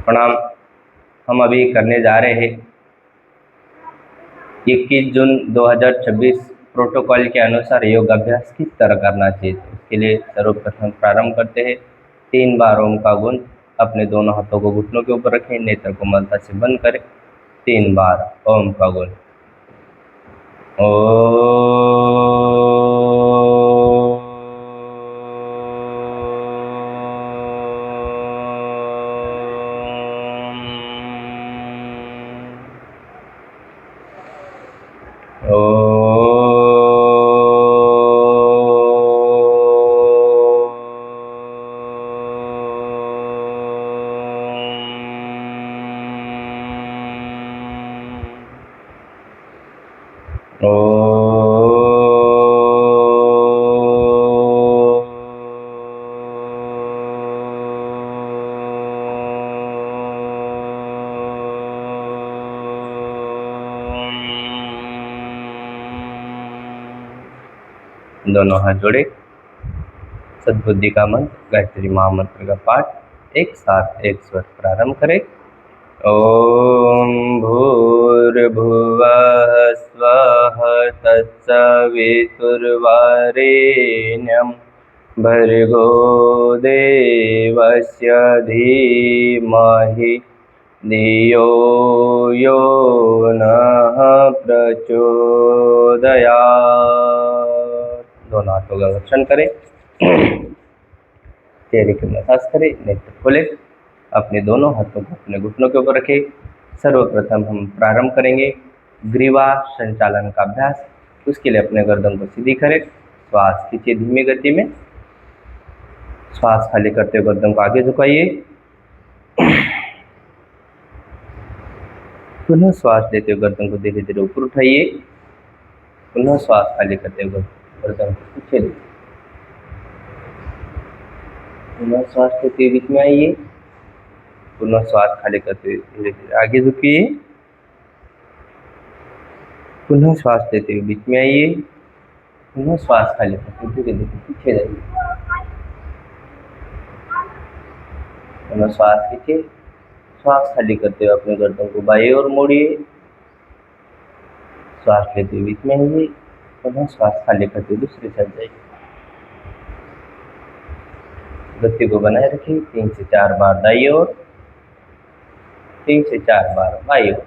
प्रणाम। हम अभी करने जा रहे हैं 21 जून 2026 प्रोटोकॉल के अनुसार योगाभ्यास किस तरह करना चाहिए। तो इसके लिए सर्वप्रथम प्रारंभ करते हैं। 3 बार ओम का गुण। अपने दोनों हाथों को घुटनों के ऊपर रखें, नेत्र को मलता से बंद करें। 3 बार ओम का गुण। दोनों हाथ जोड़े। सद्बुद्धि का मंत्र गायत्री महामंत्र का पाठ एक साथ एक स्वर प्रारंभ करें। ओम भूर्भुवः स्वः तत्सवितुर्वरेण्यं भर्गो देवस्य धीमहि धियो यो नः प्रचोदयात्। दोनों हाथों का रक्षण करें। चेहरे की मसाज करें, नेत्र खोले, अपने दोनों हाथों को अपने घुटनों के ऊपर रखें। सर्वप्रथम हम प्रारंभ करेंगे ग्रीवा संचालन का अभ्यास। उसके लिए अपने गर्दन को सीधी करें, श्वास खींचिए धीमी गति में। श्वास खाली करते हुए गर्दन को आगे झुकाइए। पुनः श्वास लेते हुए गर्दन को धीरे धीरे ऊपर उठाइए। पुनः श्वास खाली करते हुए गर्दन को पीछे ले। पुनः श्वास लेते हुए बीच में आइए। पुनः श्वास खाली करते हुए धीरे धीरे आगे झुकिए। पुनः श्वास लेते हुए बीच में आइए। पुनः श्वास खाली करते हुए धीरे धीरे पीछे जाइए। पुनः श्वास खींचिए। श्वास खाली करते हुए अपने गर्दन को बाएं ओर मोड़िए। श्वास लेते हुए बीच में आइए। पुनः श्वास खाली करते हुए दूसरी साइड जाइए। गति को बनाए रखिए। 3 से 4 बार दाईं ओर, 3 से 4 बार बाईं ओर।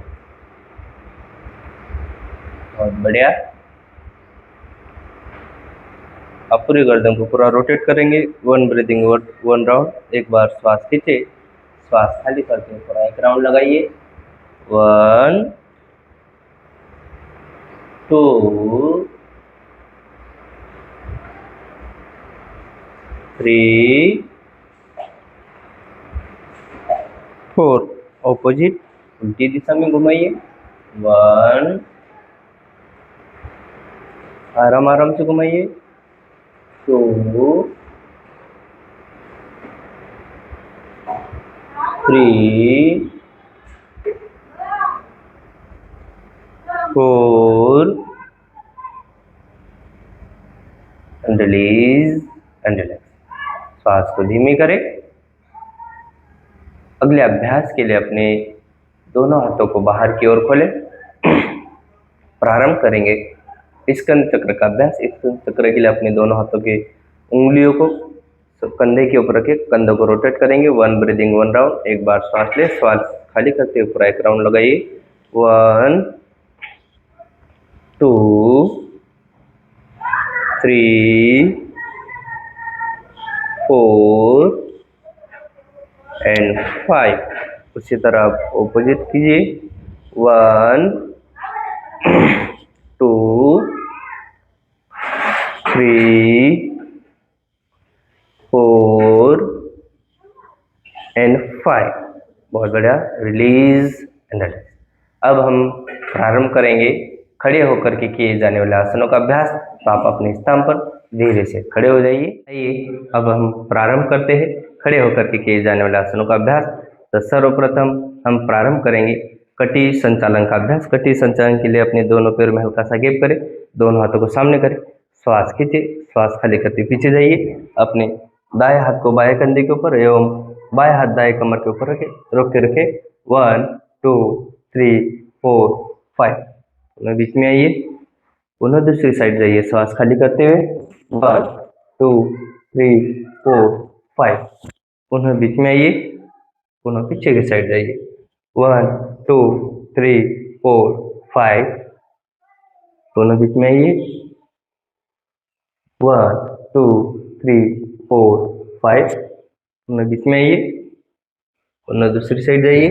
बहुत बढ़िया। अब पूरी गर्दन को पूरा रोटेट करेंगे। 1 ब्रीदिंग 1 राउंड। एक बार श्वास खींचे, श्वास खाली करते हुए पूरा 1 राउंड लगाइए। 1 2 3 4। ऑपोजिट उल्टी दिशा में घुमाइए। 1 आराम आराम से घुमाइए। 2 3 4 एंड रिलीज एंड रिलैक्स। श्वास को धीमी करें। अगले अभ्यास के लिए अपने दोनों हाथों को बाहर की ओर खोलें। प्रारंभ करेंगे स्कंद चक्र का अभ्यास। स्कंद चक्र के लिए अपने दोनों हाथों की उंगलियों को कंधे के ऊपर रखें, कंधों को रोटेट करेंगे। 1 ब्रीदिंग 1 राउंड। एक बार श्वास ले, श्वास खाली करते हुए पूरा 1 राउंड लगाइए। 1 2 3 4 एंड 5। उसी तरह आप ऑपोजिट कीजिए। 1 2 3 4 एंड 5। बहुत बढ़िया। Release and relax. अब हम प्रारंभ करेंगे खड़े होकर के किए जाने वाले आसनों का अभ्यास। तो आप अपने स्थान पर धीरे से खड़े हो जाइए। आइए अब हम प्रारंभ करते हैं खड़े होकर के किए जाने वाले आसनों का अभ्यास। तो सर्वप्रथम हम प्रारंभ करेंगे कटी संचालन का अभ्यास। कटी संचालन के लिए अपने दोनों पैर में हल्का सा गैप करें, दोनों हाथों को सामने करें, श्वास खींचे, श्वास खाली करते पीछे जाइए। अपने दाएं हाथ को बाएं कंधे के ऊपर एवं बाएं हाथ दाएं कमर के ऊपर रखे, रोक के रखे। 1 2 3 4 5। पुनः बीच में आइए, पुनः दूसरी साइड जाइए श्वास खाली करते हुए। 1 2 3 4 5। पुनः बीच में आइए, पुनः पीछे की साइड जाइए। 1 2 3 4 5। पुनः बीच में आइए। 1 2 3 4 5। पुनः बीच में आइए, पुनः दूसरी साइड जाइए।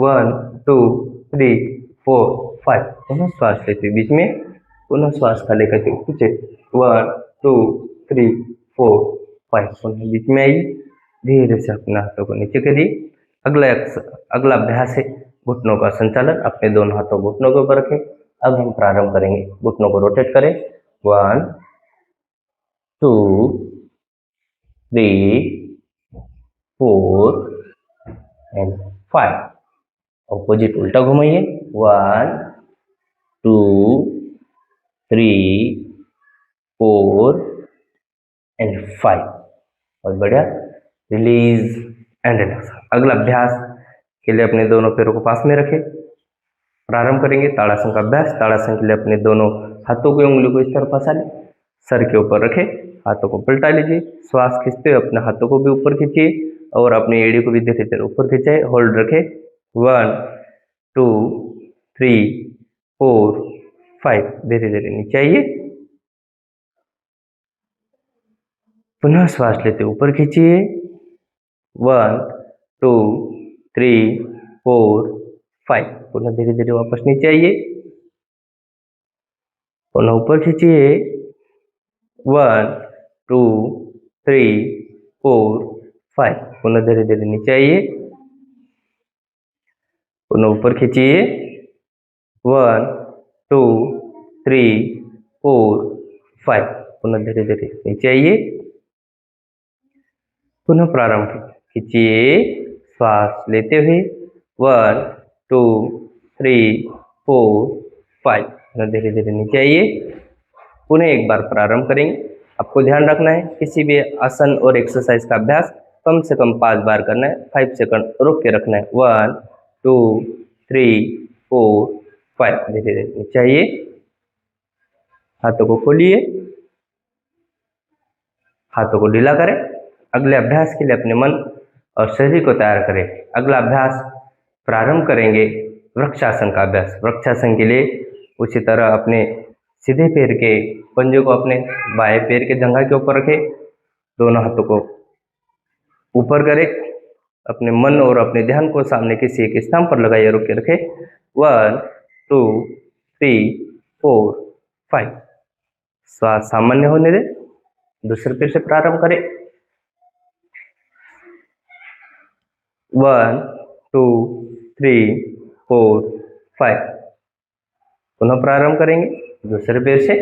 1 2 3 4 5। पुनः श्वास लेते बीच में, पुनः श्वास खाली करते पीछे। 1 2 3 4 5। पुनः बीच में आइए, धीरे से अपने हाथों को नीचे करिए। अगला अभ्यास है घुटनों का संचालन। अपने दोनों हाथों घुटनों के ऊपर रखें। अब हम प्रारंभ करेंगे, घुटनों को रोटेट करें। 1 2 3 4 एंड 5। ऑपोजिट उल्टा घुमाइए। 1 2 3 4 एंड 5। बहुत बढ़िया, रिलीज एंड रिलैक्स। अगला अभ्यास के लिए अपने दोनों पैरों को पास में रखें। प्रारंभ करेंगे ताड़ासन का अभ्यास। ताड़ासन के लिए अपने दोनों हाथों की उंगलियों को इस तरह फंसा लें, सर के ऊपर रखें, हाथों को पलटा लीजिए। श्वास खींचते हुए अपने हाथों को भी ऊपर खींचिए और अपनी एड़ी को भी धीरे धीरे ऊपर खींचाए। होल्ड रखें। 1 2 3 4 5। धीरे धीरे नीचे आइए, पुनः श्वास लेते ऊपर खींचिए। 1 2 3 4 5। पुनः धीरे धीरे वापस नीचे आइए, पुनः ऊपर खींचिए। 1 2 3 4 5। पुनः धीरे धीरे नीचे आइए, पुनः ऊपर खींचिए। 1 2 3 4 5। पुनः धीरे धीरे नीचे आइए, पुनः प्रारंभ खींचिए श्वास लेते हुए। 1 2 3 4 5। पुनः धीरे धीरे नीचे आइए, पुनः एक बार प्रारंभ करेंगे। आपको ध्यान रखना है किसी भी आसन और एक्सरसाइज का अभ्यास कम से कम 5 बार करना है। 5 सेकंड रोक के रखना है। 1 2 3 4 5। धीरे धीरे नीचे आइए, हाथों को खोलिए, हाथों को ढीला करें। अगले अभ्यास के लिए अपने मन और शरीर को तैयार करें। अगला अभ्यास प्रारंभ करेंगे वृक्षासन का अभ्यास। वृक्षासन के लिए उसी तरह अपने सीधे पैर के पंजे को अपने बाएं पैर के जंघा के ऊपर रखें, दोनों हाथों को ऊपर करें, अपने मन और अपने ध्यान को सामने किसी एक स्थान पर लगाइए, रोक के रखें। 1 2 3 4 5। श्वास सामान्य होने दें। दूसरे पैर से प्रारंभ करें। 1 2 3 4 5। पुनः प्रारंभ करेंगे दूसरे पैर से।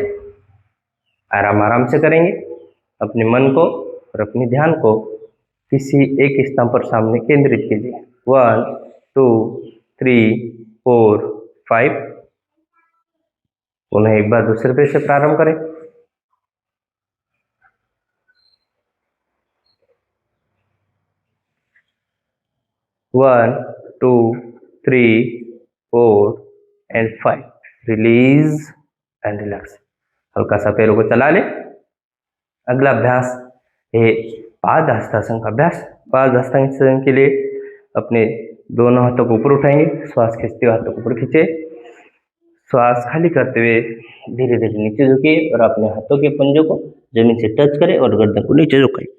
आराम आराम से करेंगे। अपने मन को और अपने ध्यान को किसी एक स्थान पर सामने केंद्रित कीजिए। 1 2 3 4 5। पुनः एक बार दूसरे पैर से प्रारंभ करें। 1 2 3 4 एंड 5। Release and relax. हल्का सा पैरों को चला लें। अगला अभ्यास है पाद हस्तासन का अभ्यास। पाद हस्तासन के लिए अपने दोनों हाथों को ऊपर उठाएंगे, श्वास खींचते हुए हाथों को ऊपर खींचे, श्वास खाली करते हुए धीरे धीरे नीचे झुकिए और अपने हाथों के पंजों को जमीन से टच करें और गर्दन को नीचे झुकाइए।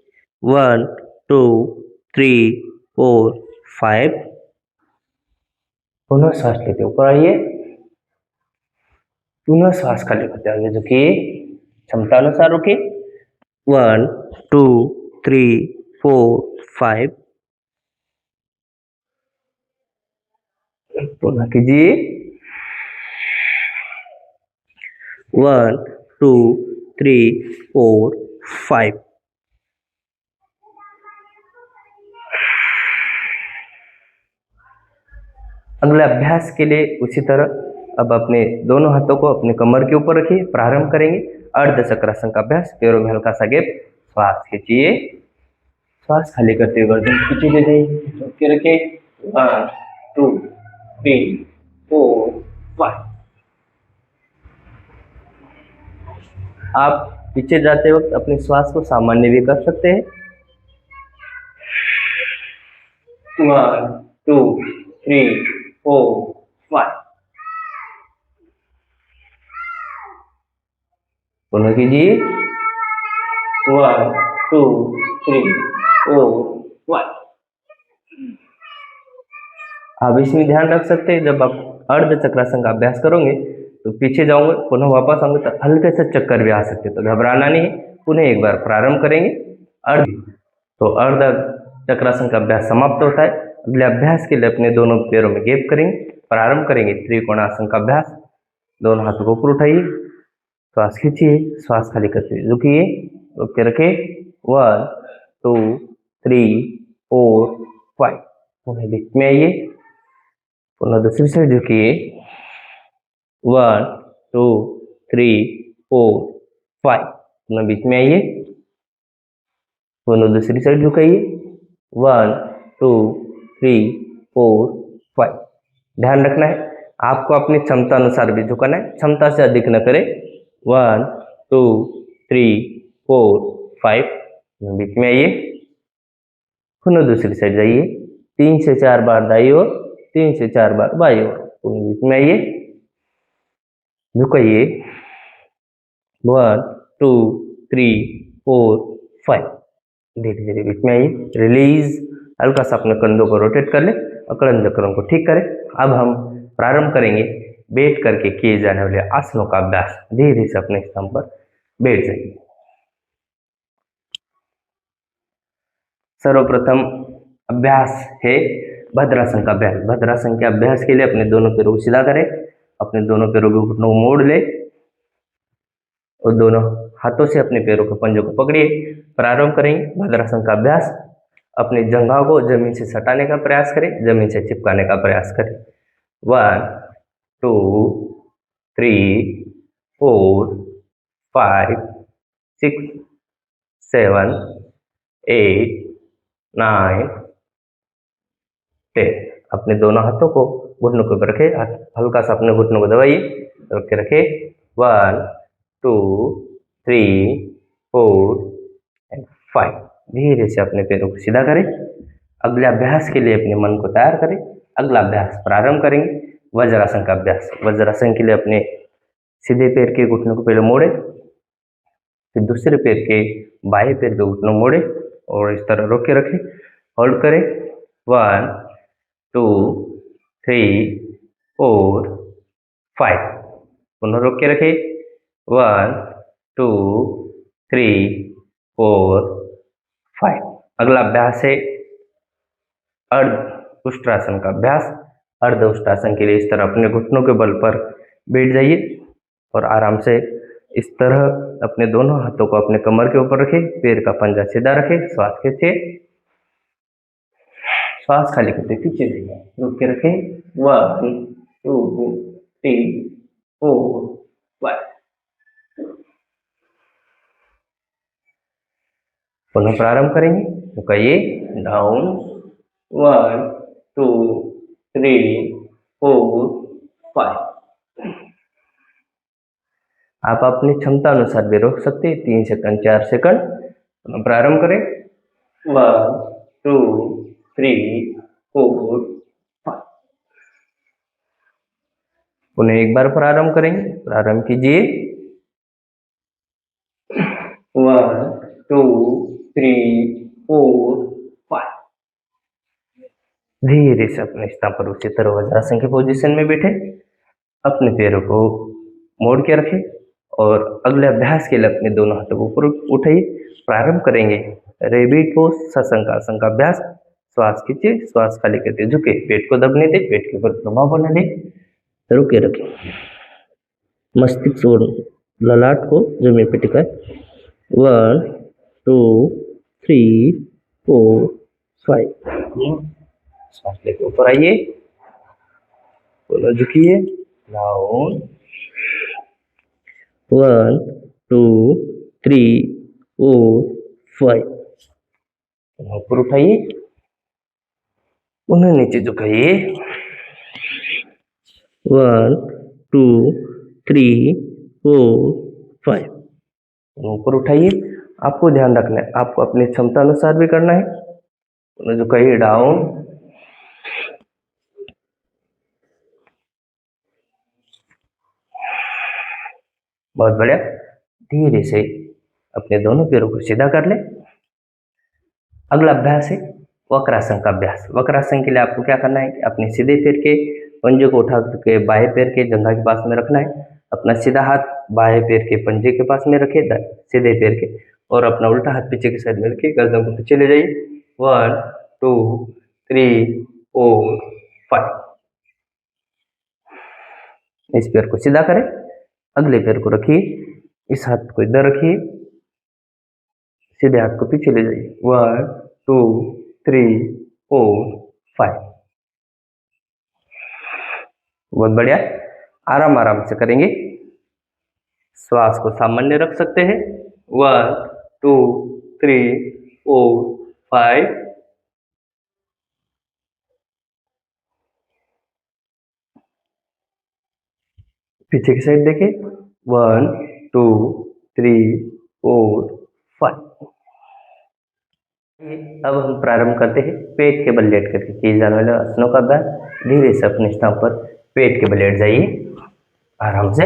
1 2 3 4 5। पुनः श्वास लेते ऊपर आइए, पुनः श्वास खाली करते आगे झुकिए, क्षमता अनुसार रुकिए। 1 2 3 4 5। पुनः कीजिए। 1 2 3 4 5। अगले अभ्यास के लिए उसी तरह अब अपने दोनों हाथों को अपने कमर के ऊपर रखिए। प्रारंभ करेंगे अर्ध चक्रासन का अभ्यास। पैरों में हल्का सा गैप, श्वास खींचिए, श्वास खाली करते हुए गर्दन पीछे ले जाइए, रोक के रखे। 1 2 3 4 5। आप पीछे जाते वक्त अपने श्वास को सामान्य भी कर सकते हैं। 1 2 3 4 5। पुनः कीजिए। 1 2 3 4 5। आप इसमें ध्यान रख सकते हैं, जब आप अर्ध चक्रासन का अभ्यास करोगे तो पीछे जाओगे, पुनः वापस आऊंगे तो हल्के से चक्कर भी आ सकते, तो घबराना नहीं है। पुनः एक बार प्रारंभ करेंगे अर्ध, तो अर्ध चक्रासन का अभ्यास समाप्त होता है। अगले अभ्यास के लिए अपने दोनों पैरों में गैप करेंगे, प्रारंभ करेंगे त्रिकोणासन का अभ्यास। दोनों हाथों को ऊपर उठाइए, श्वास खींचिए, श्वास खाली करते हुए झुकिए, रोक के रखे। 1 2 3 4 5। पुनः बीच में आइए, पुनः दूसरी साइड झुकिए। 1 2 3 4 5। पुनः बीच में आइए, पुनः दूसरी साइड झुकाइए। 1 2 3 4 5। ध्यान रखना है, आपको अपनी क्षमता अनुसार भी झुकाना है, क्षमता से अधिक न करें। 1 2 3 4 5। बीच में आइए, पुनः दूसरी साइड जाइए। 3 से 4 बार दाईं ओर, 3 से 4 बार बाईं ओर। पुनः बीच में आइए, झुकाइए। 1 2 3 4 5। धीरे धीरे बीच में आइए, रिलीज। हल्का सा अपने कंधों को रोटेट कर ले, अकड़न जकड़ों को ठीक करें। अब हम प्रारंभ करेंगे बैठ करके किए जाने वाले आसनों का अभ्यास। धीरे से अपने स्थान पर बैठ जाइए। सर्वप्रथम अभ्यास है भद्रासन का अभ्यास। भद्रासन के अभ्यास के लिए अपने दोनों पैरों को सीधा करें, अपने दोनों पैरों के घुटनों को मोड़ ले और दोनों हाथों से अपने पैरों के पंजों को पकड़िए। प्रारंभ करेंगे भद्रासन का अभ्यास। अपनी जंघाओं को जमीन से सटाने का प्रयास करें, जमीन से चिपकाने का प्रयास करें। 1 2 3 4 5 6 7 8 9 10। अपने दोनों हाथों को घुटनों के ऊपर रखे, हल्का सा अपने घुटनों को दबाइए, रख के रखे। 1 2 3 4 एंड 5। धीरे से अपने पैरों को सीधा करें। अगले अभ्यास के लिए अपने मन को तैयार करें। अगला अभ्यास प्रारंभ करेंगे वज्रासन का अभ्यास। वज्रासन के लिए अपने सीधे पैर के घुटनों को पहले मोड़े, फिर दूसरे पैर के बाएं पैर के घुटनों मोड़े और इस तरह रोक के रखें, होल्ड करें। 1 2 3 4 5। पुनः रोक के रखें। 1 2 3 4 5। अगला अभ्यास है अर्ध उष्ट्रासन का अभ्यास। अर्ध उष्ट्रासन के लिए इस तरह अपने घुटनों के बल पर बैठ जाइए और आराम से इस तरह अपने दोनों हाथों को अपने कमर के ऊपर रखें, पैर का पंजा सीधा रखें, श्वास खींचे, श्वास खाली करते पीछे जाइए, रोक के रखें। 1 2 3 4 5। पुनः प्रारंभ करेंगे, झुकाइए, डाउन। 1 2 3 4 5। आप अपनी क्षमता अनुसार भी रोक सकते हैं, 3 सेकंड 4 सेकंड। प्रारंभ करें। 1 2 3 4 5। पुनः एक बार प्रारंभ करेंगे, प्रारंभ कीजिए। 1 2 3 4 5। धीरे से अपने स्थान पर उसी तरह वज्रासन की पोजीशन में बैठे, अपने पैरों को मोड़ के रखें और अगले अभ्यास के लिए अपने दोनों हाथों को ऊपर उठाइए। प्रारंभ करेंगे रेबिट पोज शशंकासन का अभ्यास। श्वास खींचे, श्वास खाली करते झुके, पेट को दबने दे, पेट के ऊपर प्रभाव बनने दे, रुके रखें, मस्तिष्क और ललाट को जमीन पे टिकाए। 1 2 3 4 5। सांस लेके ऊपर आइए, झुकिए, डाउन। 1 2 3 4 5। ऊपर उठाइए, उन्हें नीचे झुकाइए। 1 2 3 4 5। ऊपर उठाइए। आपको ध्यान रखना है, आपको अपनी क्षमता अनुसार भी करना है। उन्हें झुकाइए, डाउन। बहुत बढ़िया। धीरे से अपने दोनों पैरों को सीधा कर ले। अगला अभ्यास है वक्रासन का अभ्यास। वक्रासन के लिए आपको क्या करना है कि अपने सीधे पैर के पंजे को उठा करके बाएं पैर के जंघा के पास में रखना है। अपना सीधा हाथ बाएं पैर के पंजे के पास में रखे, सीधे पैर के, और अपना उल्टा हाथ पीछे की साइड में रखिए। गर्दन को पीछे ले जाइए। 1 2 3 4 5। इस पैर को सीधा करें, अगले पैर को रखिए, इस हाथ को इधर रखिए, सीधे हाथ को पीछे ले जाइए। 1 2 3 4 5। बहुत बढ़िया। आराम आराम से करेंगे। श्वास को सामान्य रख सकते हैं। 1 2 3 4 5। पीछे की साइड देखिए। 1 2 3 4 5। अब हम प्रारंभ करते हैं पेट के बल लेट करके किए जाने वाले आसनों का अभ्यास। धीरे से अपने स्थान पर पेट के बल लेट जाइए। आराम से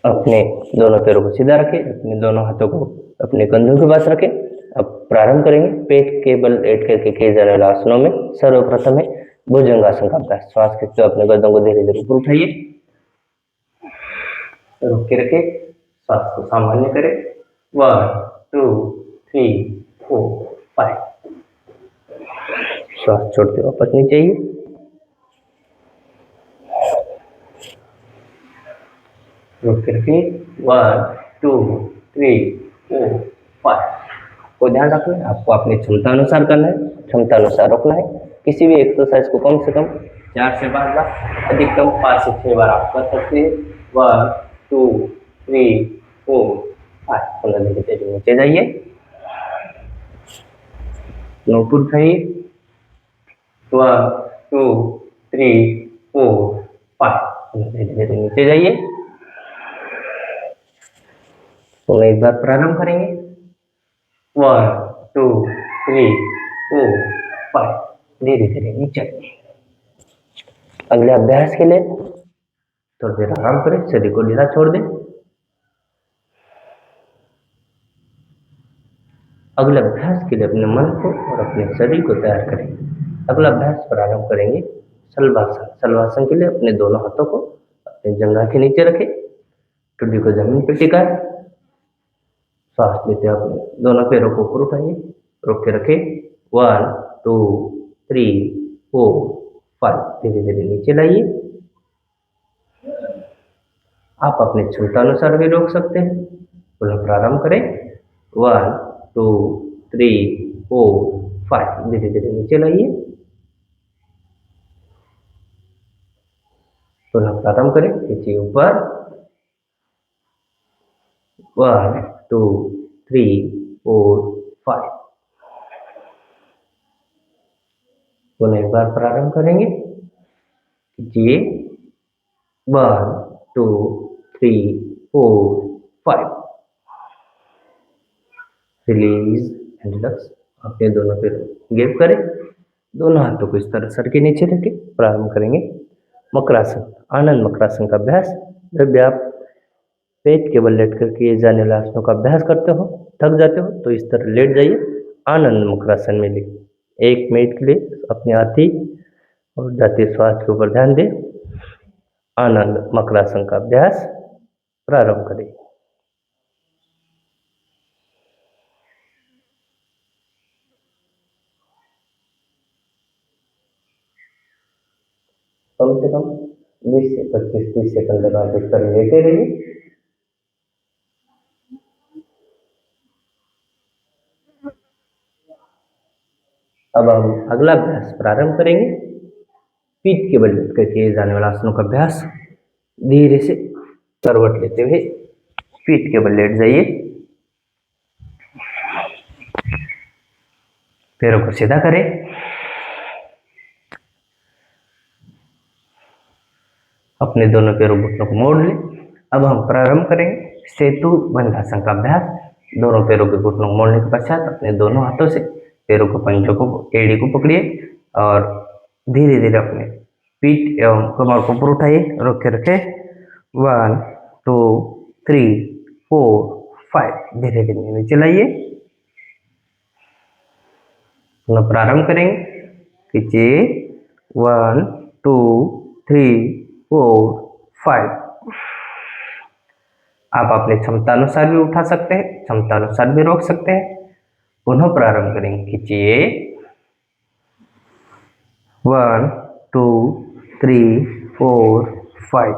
अपने दोनों पैरों को सीधा रखें, अपने दोनों हाथों को अपने कंधों के पास रखें। अब प्रारंभ करेंगे पेट के बल लेट करके किए जाने वाले आसनों में। सर्वप्रथम है भुजंगासन का अभ्यास। श्वास खींचते हुए अपने गर्दन को धीरे धीरे ऊपर उठाइए, रोक के रखें, श्वास को सामान्य करें। 1 2 3 4 5। श्वास छोड़ते वापस नीचे आइए। रोक के रखिए। 1 2 3 4 5। को ध्यान रखना है, आपको अपनी क्षमता अनुसार करना है, क्षमता अनुसार रोकना है। किसी भी एक्सरसाइज को कम से कम 4 से 5 बार, अधिकतम 5 से 6 बार आप कर सकते हैं। 1 2 3 4 5। नीचे जाइए, ऊपर उठाइए। 1 2 3 4 5। नीचे जाइए। तो एक बार प्रारंभ करेंगे। 1 2 3 4 5। धीरे धीरे नीचे। अगले अभ्यास के लिए थोड़ी देर आराम करें, शरीर को ढीला छोड़ दें। अगले अभ्यास के लिए अपने मन को और अपने शरीर को तैयार करें। अगला अभ्यास प्रारंभ करेंगे शलभासन। शलभासन के लिए अपने दोनों हाथों को अपने जंघा के नीचे रखें, टुड्डी को जमीन पर टिकाएं। सांस लेते अपने दोनों पैरों को ऊपर उठाइए, रोक के रखें। 1 2 3 4 5। धीरे धीरे नीचे लाइए। आप अपने क्षमता अनुसार भी रोक सकते हैं। पुनः प्रारंभ करें। 1 2 3 4 5। धीरे धीरे नीचे लाइए। पुनः प्रारंभ करें, नीचे ऊपर। 1 2 3 4 5। पुनः एक बार प्रारंभ करेंगे। कीजिए। 1 2 3 4 5। Release and relax. अपने दोनों पैरों गैप करें, दोनों हाथों को इस तरह सर के नीचे रखें। प्रारंभ करेंगे मकरासन। आनंद मकरासन का अभ्यास। जब भी आप पेट के बल लेट कर किए जाने वाले आसनों का अभ्यास करते हो, थक जाते हो, तो इस तरह लेट जाइए। आनंद मकरासन में लिए 1 मिनट के लिए अपने आती और जाती श्वास के ऊपर ध्यान दें। आनंद मकरासन का अभ्यास प्रारंभ करें। कम से कम 20 से 25-30 सेकंड लगा इस तरह लेटे रहिए। अब हम अगला अभ्यास प्रारंभ करेंगे पीठ के बल लेट कर किए जाने वाला आसनों का अभ्यास। धीरे से करवट लेते हुए पीठ के बल लेट जाइए। पैरों को सीधा करें, अपने दोनों पैरों घुटनों को मोड़ लें। अब हम प्रारंभ करेंगे सेतु बंधासन का अभ्यास। दोनों पैरों के घुटनों को मोड़ने के पश्चात अपने दोनों हाथों से पैरों को, पंजों को, एड़ी को पकड़िए और धीरे धीरे अपने पीठ एवं कमर को ऊपर उठाइए, रोक के रखें। 1 2 3 4 5 धीरे धीरे नीचे लाइए। प्रारंभ करेंगे, खींचिए 1 2 3 4 5। आप अपने क्षमता अनुसार भी उठा सकते हैं, क्षमता अनुसार भी रोक सकते हैं। पुनः प्रारंभ करेंगे, खींचिए 1 2 3 4 5।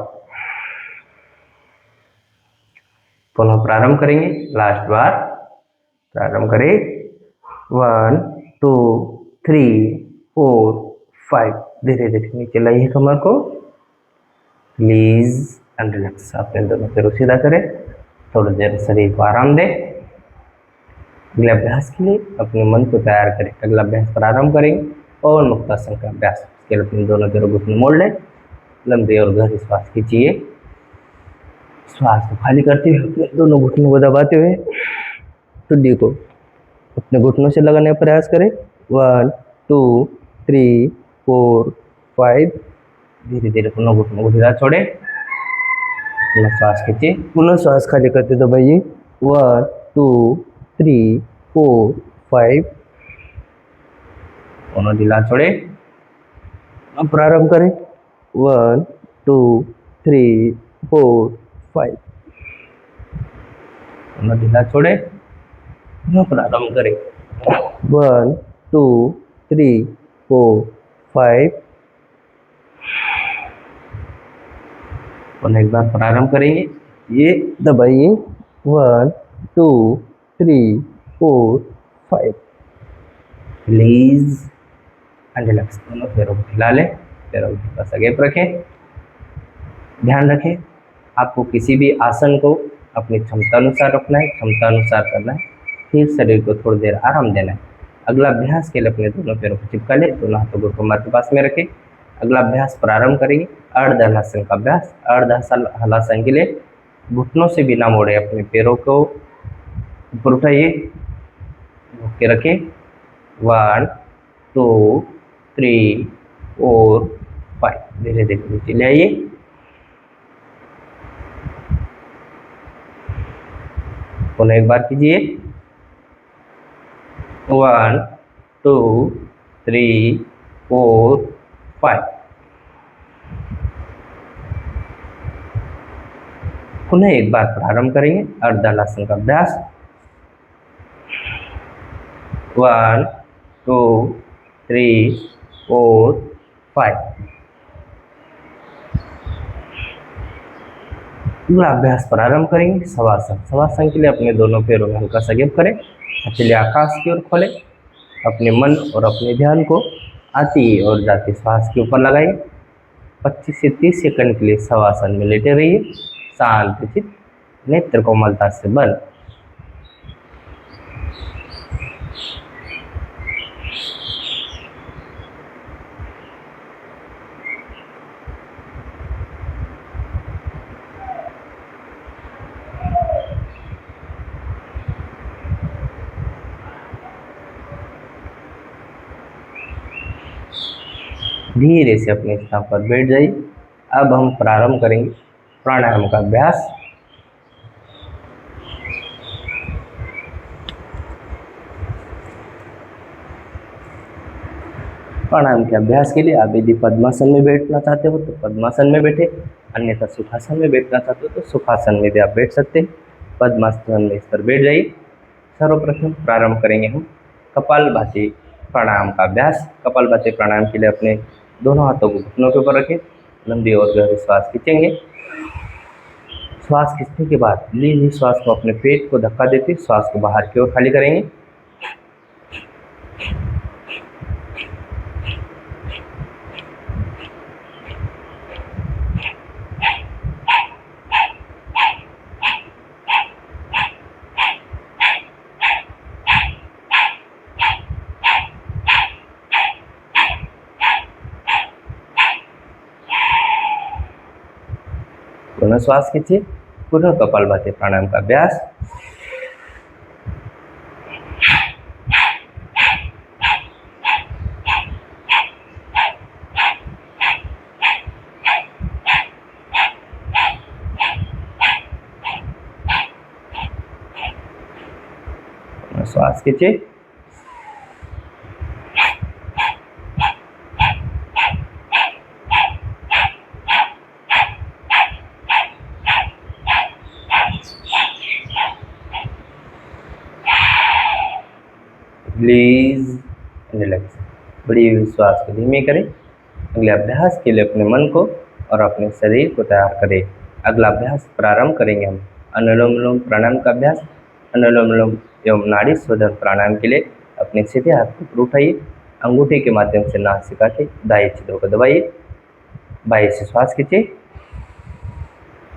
पुनः प्रारंभ करेंगे, लास्ट बार प्रारंभ करें 1 2 3 4 5। धीरे धीरे नीचे लाइए कमर को, रिलीज एंड रिलैक्स। अपने दोनों पैरों सीधा करें, थोड़ी देर शरीर को आराम दें। अगले अभ्यास के लिए अपने मन को तैयार करें। अगला अभ्यास प्रारंभ करेंगे पवन मुक्तासन का अभ्यास। इसके लिए अपने दोनों पैरों को मोड़ लें, लंबी और गहरी श्वास खींचिए। श्वास को खाली करते हुए अपने दोनों घुटनों को दबाते हुए ठुड्डी को अपने घुटनों से लगाने का प्रयास करें। 1 2 3 4 5। धीरे धीरे पुनः घुटनों को ढीला छोड़े, पुनः श्वास खींचिए, पुनः श्वास खाली करते दबाइए। 1 2 3 4 5। पुनः ढीला छोड़े, अब प्रारंभ करें 1 2 3 4 5। पुनः ढीला छोड़े, पुनः प्रारंभ करें 1 2 3 4 5। पुनः एक बार प्रारंभ करेंगे, ये दबाइए 1 2 3 4 5। Release and relax. दोनों पैरों को हिला लें, पैरों को बस गैप रखें। ध्यान रखें, आपको किसी भी आसन को अपनी क्षमता अनुसार रखना है, क्षमता अनुसार करना है, फिर शरीर को थोड़ी देर आराम देना है। अगला अभ्यास के लिए अपने दोनों पैरों को चिपका लें, दोनों हाथों को कमर के पास में रखें। अगला अभ्यास प्रारंभ करेंगे अर्ध हलासन का अभ्यास। अर्ध हलासन के लिए घुटनों से बिना मोड़े अपने पैरों को ऊपर उठाइए, रोक के रखें। 1 2 3 4 5। धीरे धीरे नीचे ले आइए। पुनः एक बार कीजिए 1 2 3 4 5। पुनः एक बार प्रारंभ करेंगे अर्ध हलासन का अभ्यास। 1 2 3 4 5। अगला अभ्यास प्रारंभ करेंगे शवासन। शवासन के लिए अपने दोनों पैरों में हल्का सा गैप करें, हथेली आकाश की ओर खोलें। अपने मन और अपने ध्यान को आती और जाती श्वास के ऊपर लगाइए। 25 से 30 सेकंड के लिए शवासन में लेटे रहिए, शांतचित्त, नेत्र कोमलता से बंद। धीरे से अपने स्थान पर बैठ जाइए। अब हम प्रारंभ करेंगे प्राणायाम का अभ्यास। प्राणायाम के अभ्यास के लिए आप यदि पद्मासन में बैठना चाहते हो तो पद्मासन में बैठे, अन्यथा सुखासन में बैठना चाहते हो तो सुखासन में भी आप बैठ सकते हैं। पद्मासन में इस पर बैठ जाइए। सर्वप्रथम प्रारंभ करेंगे हम कपालभाति प्राणायाम का अभ्यास। कपालभाति प्राणायाम के लिए अपने दोनों हाथों को घुटनों के ऊपर रखें, लंबी और गहरी श्वास खींचेंगे। श्वास खींचने के बाद ली हुई श्वास को अपने पेट को धक्का देते श्वास को बाहर की ओर खाली करेंगे। पुनः श्वास खींचिए, पुनः कपालभाति प्राणायाम का अभ्यास। श्वास खींचिए, रिलीज एंड रिलैक्स। बड़ी हुई श्वास को धीमे करें। अगले अभ्यास के लिए अपने मन को और अपने शरीर को तैयार करें। अगला अभ्यास प्रारंभ करेंगे हम अनुलोम विलोम प्राणायाम का अभ्यास। अनुलोम विलोम एवं नाड़ी शोधन प्राणायाम के लिए अपने सीधे हाथ को ऊपर उठाइए, अंगूठे के माध्यम से नासिका के दाहिने छिद्र को दबाइए, बाएं से श्वास खींचिए,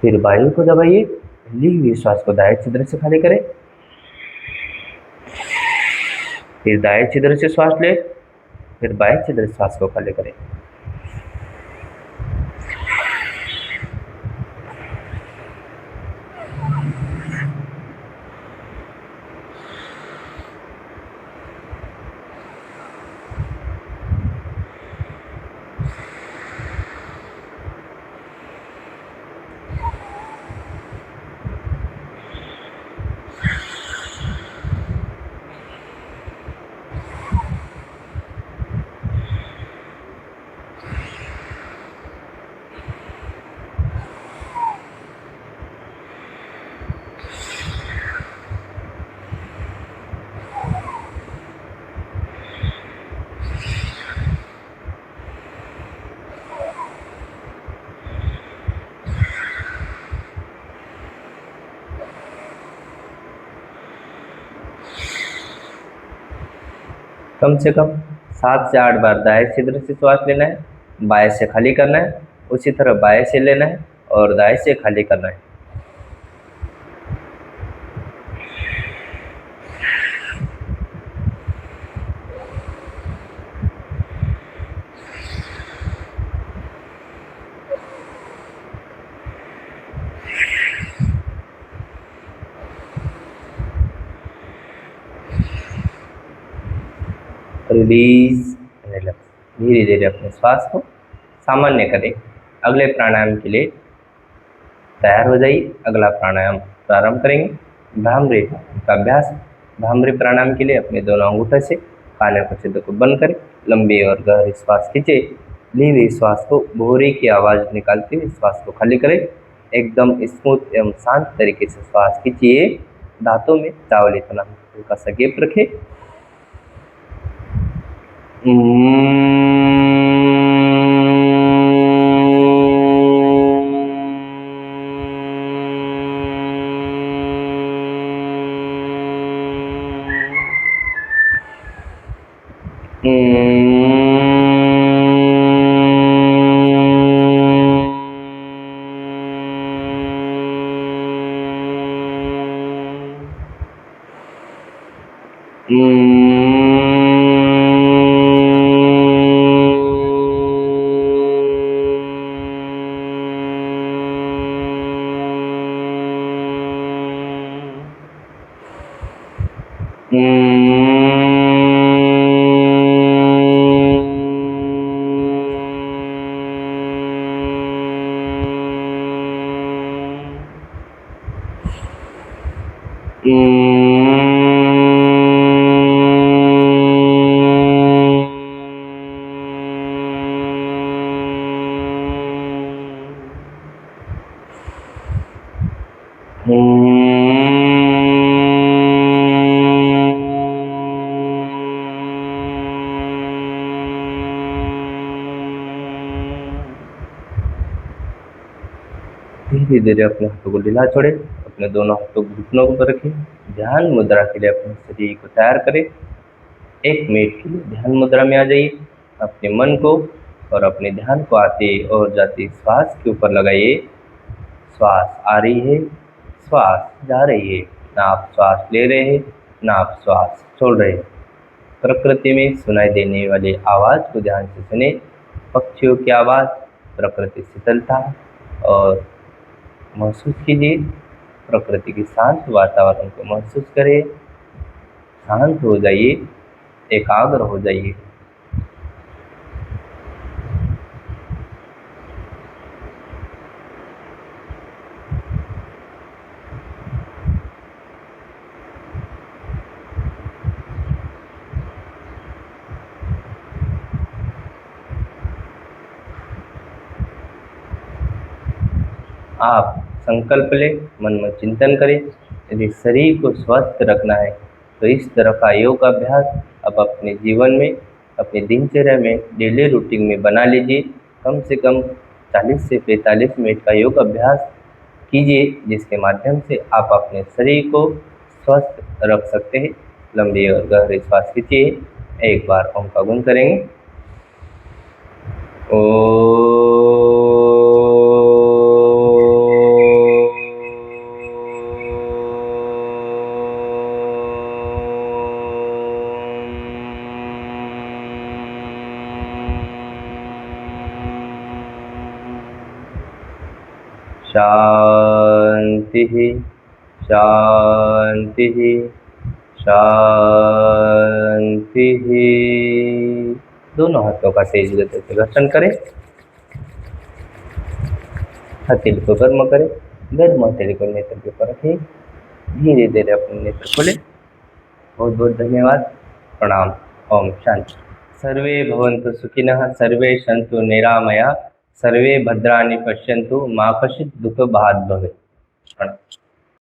फिर वायु को दबाइए, ली हुई श्वास को दाएं छिद्र से खाली करें, फिर दाएं छिद्र से श्वास ले, फिर बाएं छिद्र से श्वास को खाली करें। कम से कम 7 से 8 बार दाएं छिद्र से श्वास लेना है, बाएं से खाली करना है, उसी तरह बाएं से लेना है और दाएं से खाली करना है। Release, relax. धीरे धीरे अपने श्वास को सामान्य करें। अगले प्राणायाम के लिए तैयार हो जाइए। अगला प्राणायाम प्रारंभ करेंगे भ्रामरी का अभ्यास। भ्रामरी प्राणायाम के लिए अपने दोनों अंगूठे से कान के छिद्र को बंद करें, लंबी और गहरी श्वास खींचे, ली हुई श्वास को भोरे की आवाज़ निकालते हुए श्वास को खाली करें। एकदम स्मूथ एवं शांत तरीके से श्वास खींचिए। दांतों में चावल इतना हल्का सा गैप रखें। धीरे धीरे अपने हाथों को ढीला छोड़े, अपने दोनों हाथों को घुटनों पर रखें। ध्यान मुद्रा के लिए अपने शरीर को तैयार करें। 1 मिनट के लिए ध्यान मुद्रा में आ जाइए। अपने मन को और अपने ध्यान को आते और जाते श्वास के ऊपर लगाइए। श्वास आ रही है, श्वास जा रही है। ना आप श्वास ले रहे हैं, ना आप श्वास छोड़ रहे हैं। प्रकृति में सुनाई देने वाली आवाज़ को ध्यान से सुने। पक्षियों की आवाज़, प्रकृति शीतलता और महसूस कीजिए, प्रकृति के शांत वातावरण को महसूस करें, शांत हो जाइए, एकाग्र हो जाइए। आप संकल्प लें, मन में चिंतन करें, यदि शरीर को स्वस्थ रखना है तो इस तरह का योग अभ्यास आप अपने जीवन में, अपनी दिनचर्या में, डेली रूटीन में बना लीजिए। कम से कम 40 से 45 मिनट का योग अभ्यास कीजिए, जिसके माध्यम से आप अपने शरीर को स्वस्थ रख सकते हैं। लंबी और गहरी श्वास खींचिए। एक बार ओम का गुण करेंगे। शांति शांति शांति। दोनों हाथों का तेज गति से घर्षण करें, हथेली को गर्म करें, गर्म हथेली को नेत्र के ऊपर रखें, धीरे धीरे अपने नेत्र खोलें। बहुत बहुत धन्यवाद। प्रणाम। ओम शांति। सर्वे भवन्तु सुखिनः, सर्वे सन्तु निरामया, सर्वे भद्राणि पश्यन्तु, मा कश्चित् दुःखभाग् भवेत्। प्रणाम।